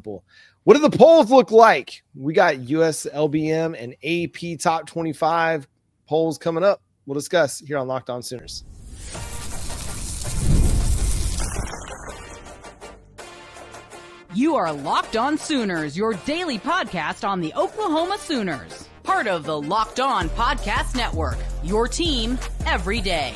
What do the polls look like? We got USLBM and AP top 25 polls coming up. We'll discuss here on Locked On Sooners. You are Locked On Sooners, your daily podcast on the Oklahoma Sooners. Part of the Locked On Podcast Network, your team every day.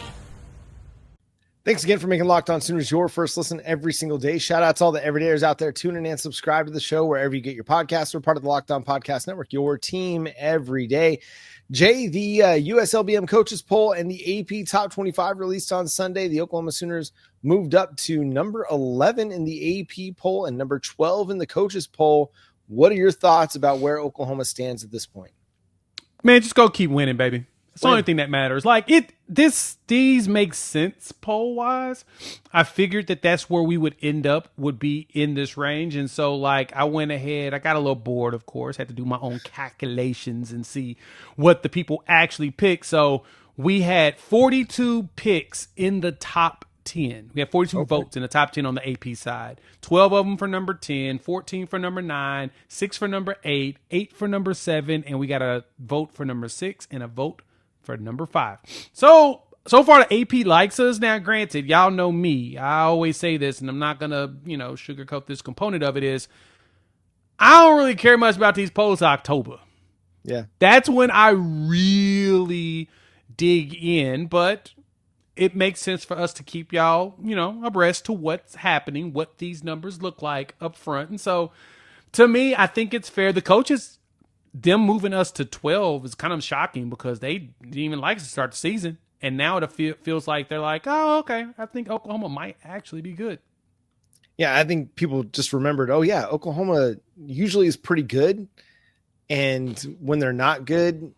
Thanks again for making Locked On Sooners your first listen every single day. Shout out to all the everydayers out there tuning in and subscribe to the show wherever you get your podcasts. We're part of the Locked On Podcast Network, your team every day. Jay, the USLBM coaches poll and the AP top 25 released on Sunday. The Oklahoma Sooners moved up to number 11 in the AP poll and number 12 in the coaches poll. What are your thoughts about where Oklahoma stands at this point? Man, just go keep winning, baby. It's the only thing that matters. Like these make sense poll wise. I figured that's where we would end up, would be in this range. And so like I went ahead, I got a little bored, of course, had to do my own calculations and see what the people actually picked. So we had 42 picks in the top 10. We had 42 votes in the top 10 on the AP side. 12 of them for number 10, 14 for number 9, 6 for number 8, 8 for number 7, and we got a vote for number 6 and a vote for number 5. So far the AP likes us. Now, granted, y'all know me. I always say this, and I'm not going to, sugarcoat this component of it is I don't really care much about these polls October. Yeah. That's when I really dig in, but it makes sense for us to keep y'all, abreast to what's happening, what these numbers look like up front. And so to me, I think it's fair. The coaches, them moving us to 12 is kind of shocking because they didn't even like us to start the season. And now it feels like they're like, oh, okay, I think Oklahoma might actually be good. Yeah, I think people just remembered, Oklahoma usually is pretty good. And when they're not good,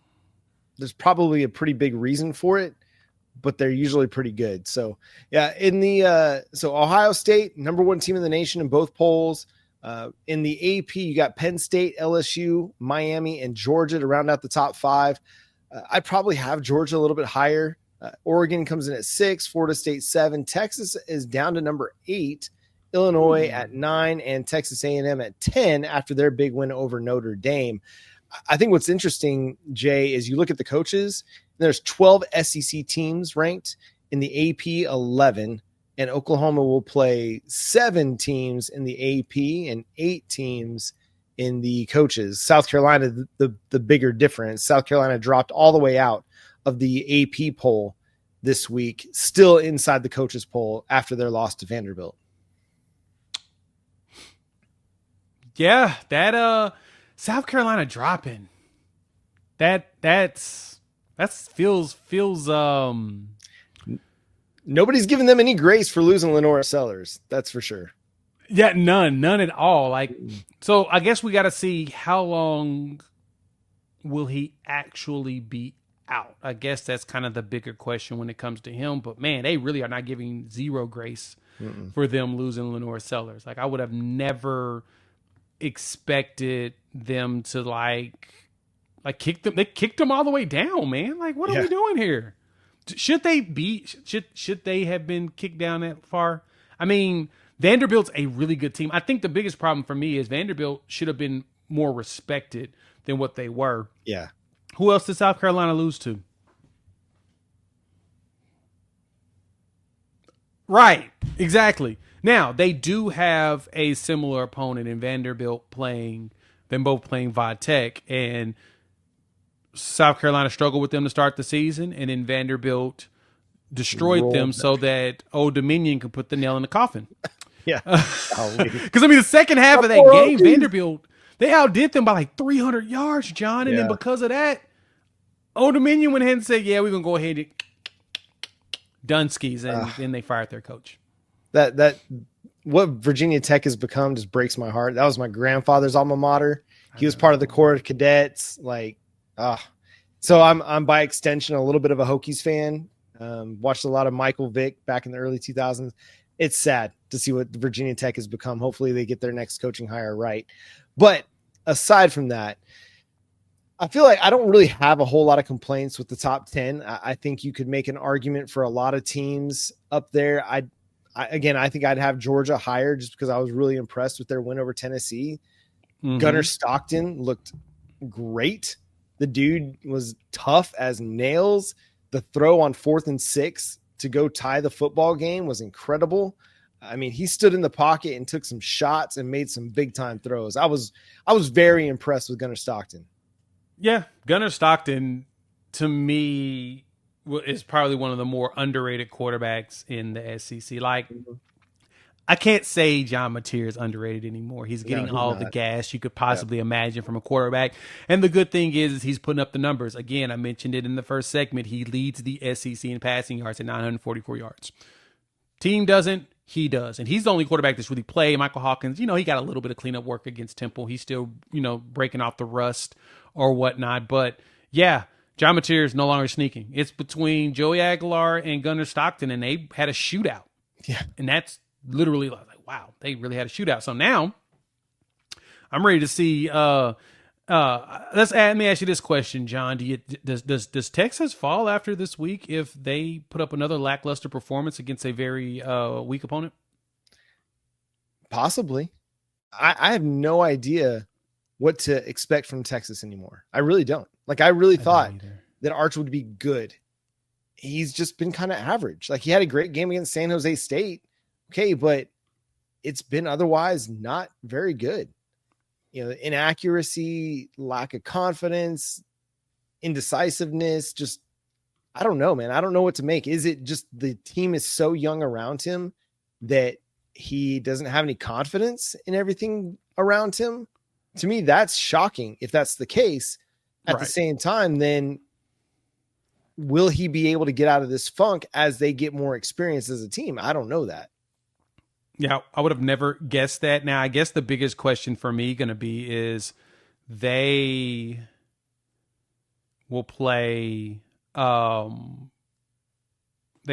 there's probably a pretty big reason for it, but they're usually pretty good. So, yeah, so Ohio State, number 1 team in the nation in both polls. In the AP, you got Penn State, LSU, Miami, and Georgia to round out the top 5. I'd probably have Georgia a little bit higher. Oregon comes in at 6, Florida State 7. Texas is down to number 8, Illinois at 9, and Texas A&M at 10 after their big win over Notre Dame. I think what's interesting, Jay, is you look at the coaches. There's 12 SEC teams ranked. In the AP, 11. And Oklahoma will play 7 teams in the AP and 8 teams in the coaches. South Carolina, the bigger difference. South Carolina dropped all the way out of the AP poll this week, still inside the coaches poll after their loss to Vanderbilt. Yeah, that South Carolina dropping. That feels Nobody's giving them any grace for losing Lenore Sellers. That's for sure. Yeah, none at all. So I guess we got to see how long will he actually be out. I guess that's kind of the bigger question when it comes to him. But man, they really are not giving zero grace for them losing Lenore Sellers. Like I would have never expected them to kick them. They kicked them all the way down, man. Like what are we doing here? Should they have been kicked down that far? I mean, Vanderbilt's a really good team. I think the biggest problem for me is Vanderbilt should have been more respected than what they were. Yeah. Who else did South Carolina lose to? Right. Exactly. Now, they do have a similar opponent in Vanderbilt both playing Vodtech, and South Carolina struggled with them to start the season, and then Vanderbilt destroyed them so that Old Dominion could put the nail in the coffin. Yeah. Because, the second half of that game, Vanderbilt, they outdid them by like 300 yards, John. And then because of that, Old Dominion went ahead and said, we're going to go ahead and Dunskies, and then they fired their coach. That what Virginia Tech has become just breaks my heart. That was my grandfather's alma mater. He was part of the Corps of Cadets. So I'm by extension a little bit of a Hokies fan. Watched a lot of Michael Vick back in the early 2000s. It's sad to see what Virginia Tech has become. Hopefully they get their next coaching hire right. But aside from that, I feel like I don't really have a whole lot of complaints with the top 10. I think you could make an argument for a lot of teams up there. I think I'd have Georgia higher just because I was really impressed with their win over Tennessee. Gunnar Stockton looked great. The dude was tough as nails. The throw on 4th and 6 to go tie the football game was incredible. I mean, he stood in the pocket and took some shots and made some big time throws. I was very impressed with Gunnar Stockton. Yeah, Gunnar Stockton to me is probably one of the more underrated quarterbacks in the SEC. Like, I can't say John Mateer is underrated anymore. He's getting all the gas you could possibly imagine from a quarterback. And the good thing is he's putting up the numbers. Again, I mentioned it in the first segment. He leads the SEC in passing yards at 944 yards. Team doesn't, he does. And he's the only quarterback that's really played. Michael Hawkins, he got a little bit of cleanup work against Temple. He's still, breaking off the rust or whatnot. But yeah, John Mateer is no longer sneaking. It's between Joey Aguilar and Gunnar Stockton, and they had a shootout. Yeah. And that's literally like, wow, they really had a shootout. So now I'm ready to see. Let me ask you this question, John. Does Texas fall after this week if they put up another lackluster performance against a very weak opponent? Possibly. I have no idea what to expect from Texas anymore. I really don't. Like, I really thought that Arch would be good. He's just been kind of average. Like, he had a great game against San Jose State. Okay, but it's been otherwise not very good. Inaccuracy, lack of confidence, indecisiveness, just, I don't know, man. I don't know what to make. Is it just the team is so young around him that he doesn't have any confidence in everything around him? To me, that's shocking if that's the case. At the same time, then will he be able to get out of this funk as they get more experience as a team? I don't know that. Yeah, I would have never guessed that. Now, I guess the biggest question for me going to be is they will play they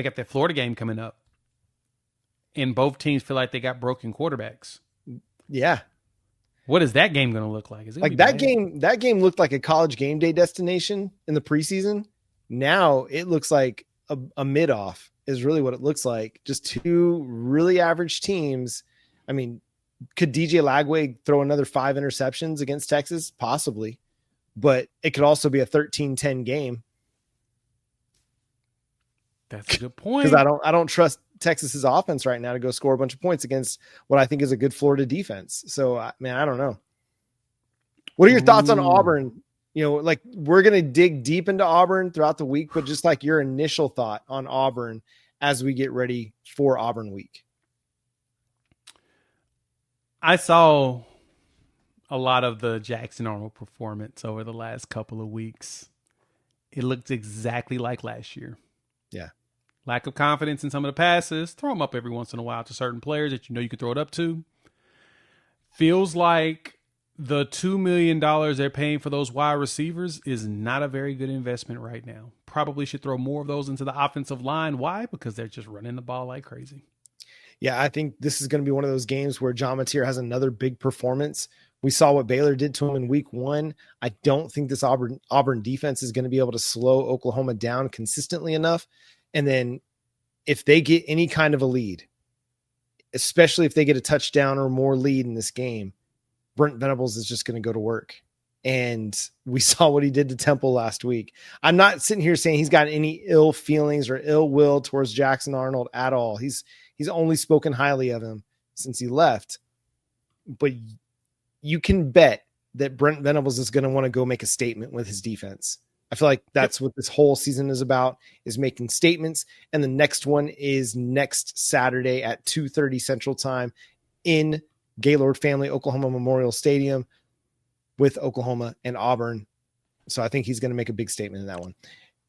got their Florida game coming up. And both teams feel like they got broken quarterbacks. Yeah. What is that game going to look like? Is it like that game? That game looked like a college game day destination in the preseason. Now it looks like a mid-off is really what it looks like. Just two really average teams. I mean, could DJ Lagway throw another 5 interceptions against Texas? Possibly, but it could also be a 13-10 game. That's a good point. Because I don't trust Texas's offense right now to go score a bunch of points against what I think is a good Florida defense. So, man, I don't know. What are your thoughts on Auburn? Like, we're going to dig deep into Auburn throughout the week, but just like your initial thought on Auburn as we get ready for Auburn week. I saw a lot of the Jackson Arnold performance over the last couple of weeks. It looked exactly like last year. Yeah. Lack of confidence in some of the passes. Throw them up every once in a while to certain players that you can throw it up to. Feels like the $2 million they're paying for those wide receivers is not a very good investment right now. Probably should throw more of those into the offensive line. Why? Because they're just running the ball like crazy. Yeah, I think this is going to be one of those games where John Mateer has another big performance. We saw what Baylor did to him in week 1. I don't think this Auburn defense is going to be able to slow Oklahoma down consistently enough. And then if they get any kind of a lead, especially if they get a touchdown or more lead in this game, Brent Venables is just going to go to work. And we saw what he did to Temple last week. I'm not sitting here saying he's got any ill feelings or ill will towards Jackson Arnold at all. He's only spoken highly of him since he left. But you can bet that Brent Venables is going to want to go make a statement with his defense. I feel like that's what this whole season is about, is making statements. And the next one is next Saturday at 2:30 Central Time in Gaylord Family Oklahoma Memorial Stadium with Oklahoma and Auburn. So I think he's going to make a big statement in that one.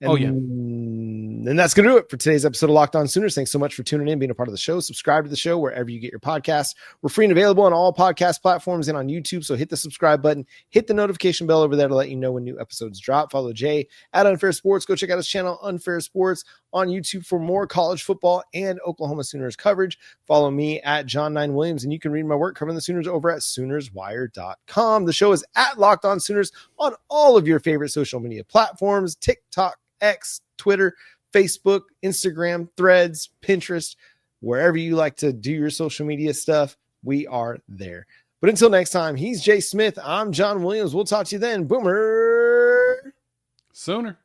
And that's going to do it for today's episode of Locked On Sooners. Thanks so much for tuning in, being a part of the show. Subscribe to the show wherever you get your podcasts. We're free and available on all podcast platforms and on YouTube. So hit the subscribe button, hit the notification bell over there to let you know when new episodes drop. Follow Jay at Unfair Sports. Go check out his channel, Unfair Sports, on YouTube for more college football and Oklahoma Sooners coverage. Follow me at John9Williams, and you can read my work covering the Sooners over at SoonersWire.com. The show is at Locked On Sooners on all of your favorite social media platforms: TikTok, X, Twitter, Facebook, Instagram, Threads, Pinterest. wherever you like to do your social media stuff, we are there. But until next time, he's Jay Smith. I'm John Williams. We'll talk to you then. Boomer Sooner.